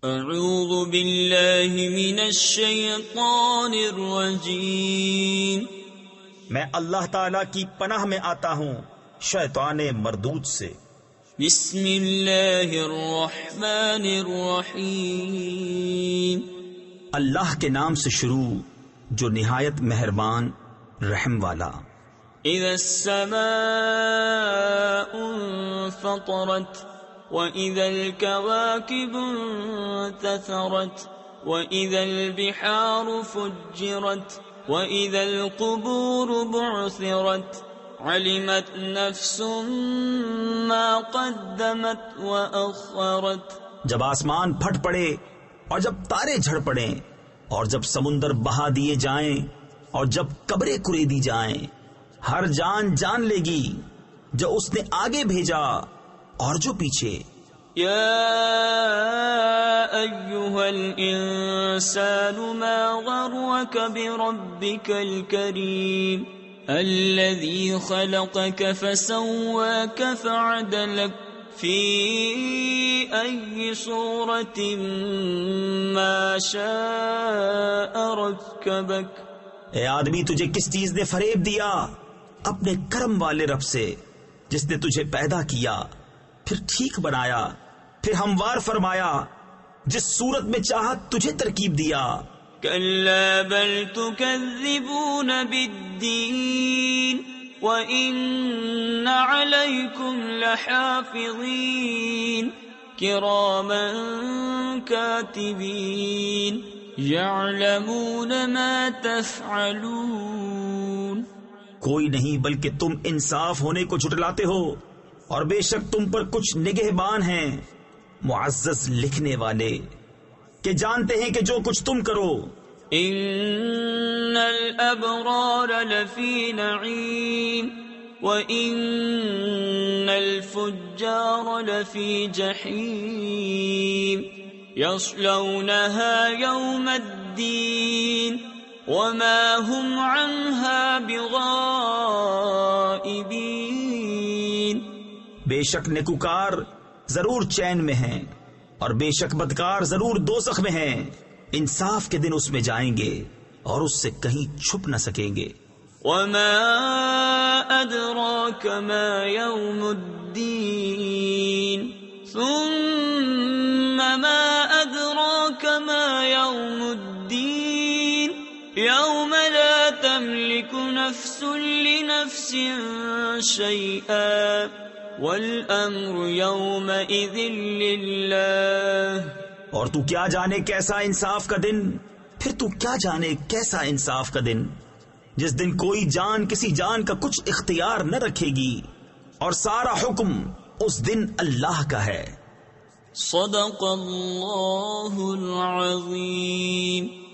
اعوذ باللہ من الشیطان الرجیم، میں اللہ تعالی کی پناہ میں آتا ہوں شیطان مردود سے۔ بسم اللہ الرحمن الرحیم، اللہ کے نام سے شروع جو نہایت مہربان رحم والا۔ اذا السماء انفطرت وَإِذَا الْكَوَاكِبُ انتَثَرَتْ وَإِذَا الْبِحَارُ فُجِّرَتْ وَإِذَا الْقُبُورُ بُعْثِرَتْ عَلِمَتْ نَفْسٌ مَّا قَدَّمَتْ وَأَخَّرَتْ۔ جب آسمان پھٹ پڑے اور جب تارے جھڑ پڑیں اور جب سمندر بہا دیے جائیں اور جب قبریں کریدی جائیں، ہر جان جان لے گی جو اس نے آگے بھیجا اور جو پیچھے۔ یا ایھا الانسان ما غرک بربک الکریم الذی خلقک فسواک فعدلک فی ای صورت ما شاء رکبک۔ اے آدمی، تجھے کس چیز نے فریب دیا؟ اپنے کرم والے رب سے جس نے تجھے پیدا کیا، پھر ٹھیک بنایا، پھر ہموار فرمایا، جس صورت میں چاہت تجھے ترکیب دیا۔ کلا بل تکذبون بالدین وان علیکم لحافظین کراما کاتبین یعلمون ما تفعلون۔ کوئی نہیں بلکہ تم انصاف ہونے کو جھٹلاتے ہو، اور بے شک تم پر کچھ نگہبان ہیں معزز لکھنے والے کہ جانتے ہیں کہ جو کچھ تم کرو۔ ان الابرار لفی نعیم وان الفجار لفی جحیم یصلونها یوم الدین وما هم عنها بغائبین۔ بے شک نیکوکار ضرور چین میں ہیں اور بے شک بدکار ضرور دوزخ میں ہیں۔ انصاف کے دن اس میں جائیں گے اور اس سے کہیں چھپ نہ سکیں گے۔ وما ادراک ما یوم الدین ثم ما ادراک ما یوم الدین یوم لا تملک نفس لنفس شیئا والامر یومئذ للہ۔ اور تو کیا جانے کیسا انصاف کا دن، پھر تو کیا جانے کیسا انصاف کا دن، جس دن کوئی جان کسی جان کا کچھ اختیار نہ رکھے گی اور سارا حکم اس دن اللہ کا ہے۔ صدق اللہ العظیم۔